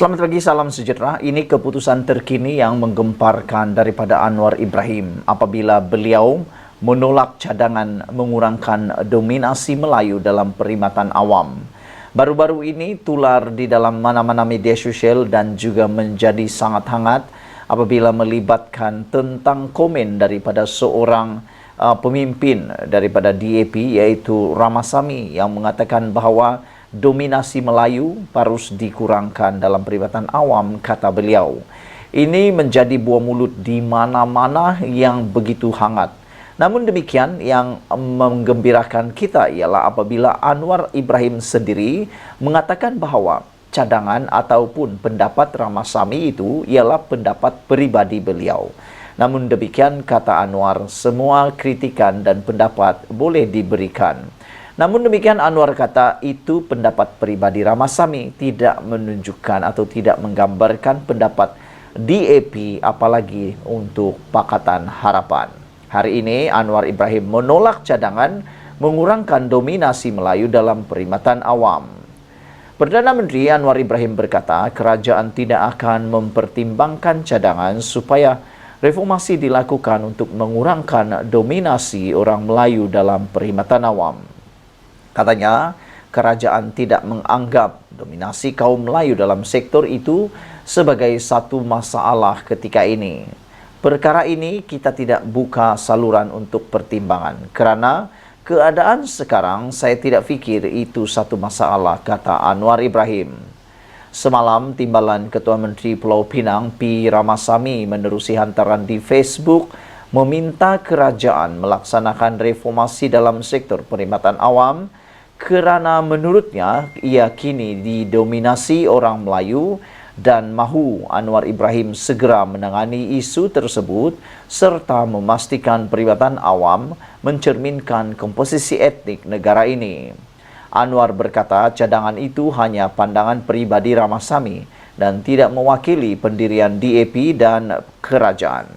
Selamat pagi, salam sejahtera. Ini keputusan terkini yang menggemparkan daripada Anwar Ibrahim apabila beliau menolak cadangan mengurangkan dominasi Melayu dalam perkhidmatan awam. Baru-baru ini tular di dalam mana-mana media sosial dan juga menjadi sangat hangat apabila melibatkan tentang komen daripada seorang pemimpin daripada DAP iaitu Ramasamy yang mengatakan bahawa dominasi Melayu harus dikurangkan dalam perkhidmatan awam, kata beliau. Ini menjadi buah mulut di mana-mana yang begitu hangat. Namun demikian, yang menggembirakan kita ialah apabila Anwar Ibrahim sendiri mengatakan bahawa cadangan ataupun pendapat Ramasamy itu ialah pendapat peribadi beliau. Namun demikian, kata Anwar, semua kritikan dan pendapat boleh diberikan. Namun demikian, Anwar kata itu pendapat peribadi Ramasamy, tidak menunjukkan atau tidak menggambarkan pendapat DAP apalagi untuk Pakatan Harapan. Hari ini Anwar Ibrahim menolak cadangan mengurangkan dominasi Melayu dalam perkhidmatan awam. Perdana Menteri Anwar Ibrahim berkata kerajaan tidak akan mempertimbangkan cadangan supaya reformasi dilakukan untuk mengurangkan dominasi orang Melayu dalam perkhidmatan awam. Katanya, kerajaan tidak menganggap dominasi kaum Melayu dalam sektor itu sebagai satu masalah ketika ini. Perkara ini kita tidak buka saluran untuk pertimbangan kerana keadaan sekarang saya tidak fikir itu satu masalah, kata Anwar Ibrahim. Semalam, Timbalan Ketua Menteri Pulau Pinang P. Ramasamy menerusi hantaran di Facebook meminta kerajaan melaksanakan reformasi dalam sektor perkhidmatan awam kerana menurutnya ia kini didominasi orang Melayu dan mahu Anwar Ibrahim segera menangani isu tersebut serta memastikan perkhidmatan awam mencerminkan komposisi etnik negara ini. Anwar berkata cadangan itu hanya pandangan peribadi Ramasamy dan tidak mewakili pendirian DAP dan kerajaan.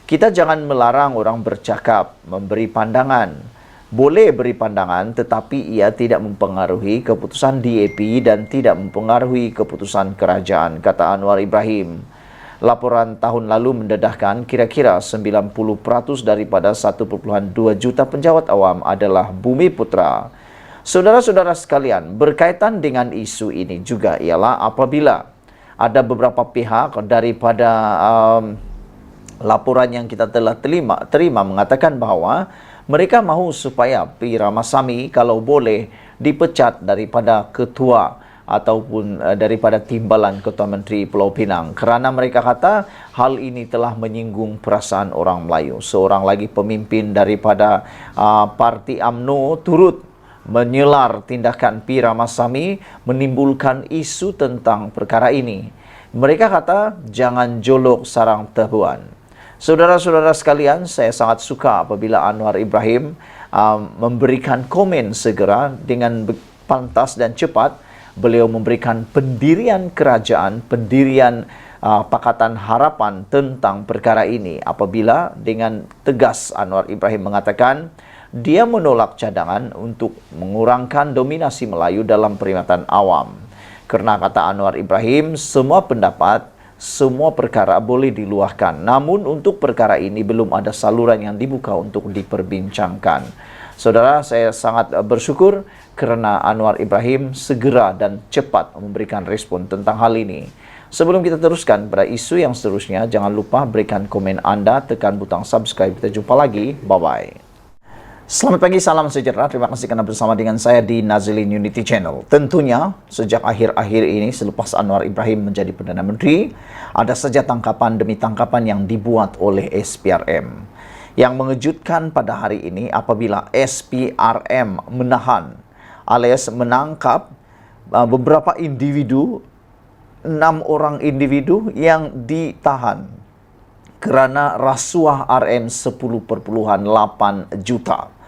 Kita jangan melarang orang bercakap, memberi pandangan. Boleh beri pandangan tetapi ia tidak mempengaruhi keputusan DAP dan tidak mempengaruhi keputusan kerajaan, kata Anwar Ibrahim. Laporan tahun lalu mendedahkan kira-kira 90% daripada 1.2 juta penjawat awam adalah bumi putra. Saudara-saudara sekalian, berkaitan dengan isu ini juga ialah apabila ada beberapa pihak daripada laporan yang kita telah terima mengatakan bahawa mereka mahu supaya P. Ramasamy kalau boleh dipecat daripada ketua ataupun daripada Timbalan Ketua Menteri Pulau Pinang kerana mereka kata hal ini telah menyinggung perasaan orang Melayu. Seorang lagi pemimpin daripada parti UMNO turut menyelar tindakan P. Ramasamy menimbulkan isu tentang perkara ini. Mereka kata jangan jolok sarang tebuan. Saudara-saudara sekalian, saya sangat suka apabila Anwar Ibrahim memberikan komen segera dengan pantas dan cepat. Beliau memberikan pendirian kerajaan, pendirian Pakatan Harapan tentang perkara ini. Apabila dengan tegas Anwar Ibrahim mengatakan dia menolak cadangan untuk mengurangkan dominasi Melayu dalam perkhidmatan awam. Kerana kata Anwar Ibrahim, semua pendapat, semua perkara boleh diluahkan. Namun untuk perkara ini belum ada saluran yang dibuka untuk diperbincangkan. Saudara, saya sangat bersyukur kerana Anwar Ibrahim segera dan cepat memberikan respon tentang hal ini. Sebelum kita teruskan pada isu yang seterusnya, jangan lupa berikan komen anda, tekan butang subscribe. Kita jumpa lagi. Bye-bye. Selamat pagi, salam sejahtera. Terima kasih kerana bersama dengan saya di Nazilin Unity Channel. Tentunya, sejak akhir-akhir ini, selepas Anwar Ibrahim menjadi Perdana Menteri, ada saja tangkapan demi tangkapan yang dibuat oleh SPRM. Yang mengejutkan pada hari ini apabila SPRM menahan alias menangkap beberapa individu, 6 orang individu yang ditahan kerana rasuah RM 10.8 juta.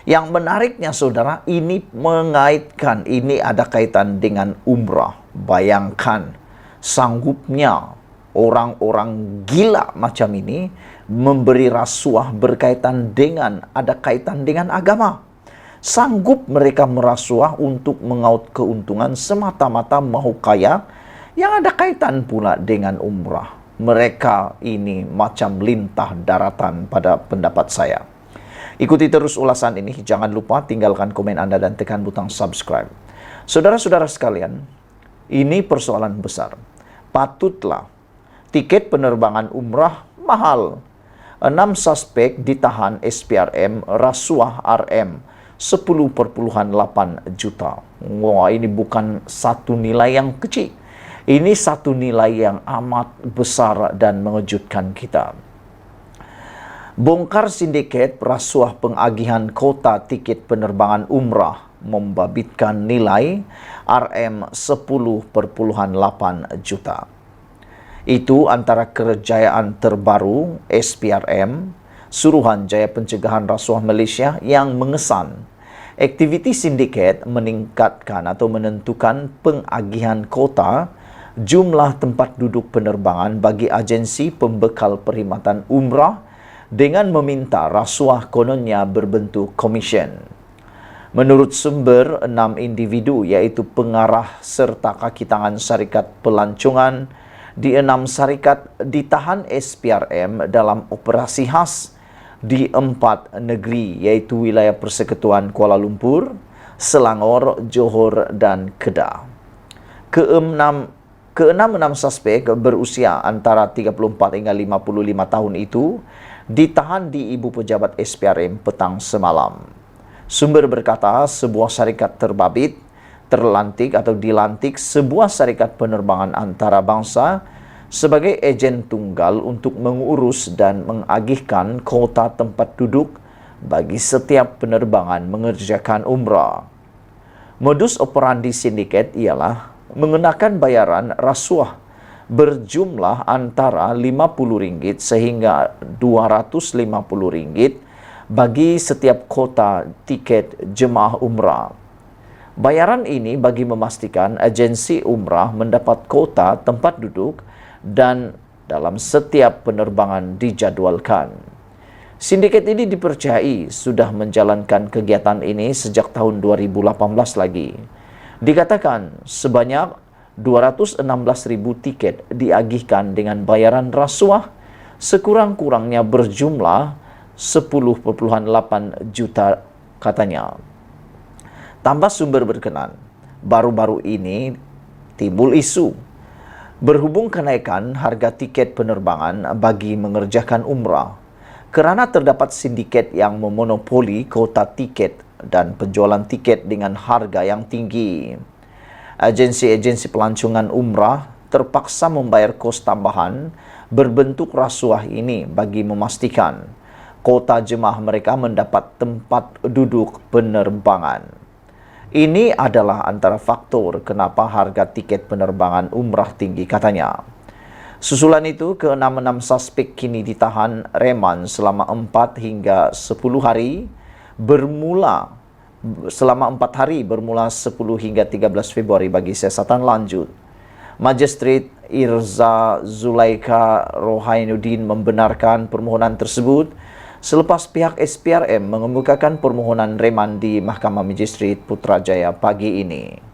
Yang menariknya saudara, ini mengaitkan, ini ada kaitan dengan umrah. Bayangkan, sanggupnya orang-orang gila macam ini memberi rasuah berkaitan dengan, ada kaitan dengan agama. Sanggup mereka merasuah untuk mengaut keuntungan semata-mata mahu kaya yang ada kaitan pula dengan umrah. Mereka ini macam lintah daratan pada pendapat saya. Ikuti terus ulasan ini, jangan lupa tinggalkan komen Anda dan tekan butang subscribe. Saudara-saudara sekalian, ini persoalan besar. Patutlah tiket penerbangan umrah mahal. 6 suspek ditahan SPRM rasuah RM 10,8 juta. Wah, ini bukan satu nilai yang kecil. Ini satu nilai yang amat besar dan mengejutkan kita. Bongkar sindiket rasuah pengagihan kota tiket penerbangan umrah membabitkan nilai RM 10,8 juta. Itu antara kerjayaan terbaru SPRM, Suruhanjaya Pencegahan Rasuah Malaysia, yang mengesan aktiviti sindiket meningkatkan atau menentukan pengagihan kota jumlah tempat duduk penerbangan bagi agensi pembekal perkhidmatan umrah dengan meminta rasuah kononnya berbentuk komisen. Menurut sumber, 6 individu iaitu pengarah serta kaki tangan syarikat pelancongan di 6 syarikat ditahan SPRM dalam operasi khas di 4 negeri iaitu wilayah Persekutuan Kuala Lumpur, Selangor, Johor dan Kedah. Keenam suspek berusia antara 34 hingga 55 tahun itu ditahan di Ibu Pejabat SPRM petang semalam. Sumber berkata sebuah syarikat dilantik sebuah syarikat penerbangan antarabangsa sebagai ejen tunggal untuk mengurus dan mengagihkan kuota tempat duduk bagi setiap penerbangan mengerjakan umrah. Modus operandi sindiket ialah mengenakan bayaran rasuah berjumlah antara RM50 sehingga RM250 bagi setiap kuota tiket jemaah umrah. Bayaran ini bagi memastikan agensi umrah mendapat kuota tempat duduk dan dalam setiap penerbangan dijadualkan. Sindiket ini dipercayai sudah menjalankan kegiatan ini sejak tahun 2018 lagi. Dikatakan sebanyak 216.000 tiket diagihkan dengan bayaran rasuah sekurang-kurangnya berjumlah 10,8 juta katanya. Tambah sumber berkenan, baru-baru ini timbul isu berhubung kenaikan harga tiket penerbangan bagi mengerjakan umrah kerana terdapat sindiket yang memonopoli kuota tiket dan penjualan tiket dengan harga yang tinggi. Agensi-agensi pelancongan umrah terpaksa membayar kos tambahan berbentuk rasuah ini bagi memastikan kuota jemaah mereka mendapat tempat duduk penerbangan. Ini adalah antara faktor kenapa harga tiket penerbangan umrah tinggi katanya. Susulan itu, ke-6 suspek kini ditahan reman selama 4 hingga 10 hari bermula 10 hingga 13 Februari bagi siasatan lanjut. Magistrate Irza Zulaika Rohainuddin membenarkan permohonan tersebut selepas pihak SPRM mengemukakan permohonan reman di Mahkamah Magistrate Putrajaya pagi ini.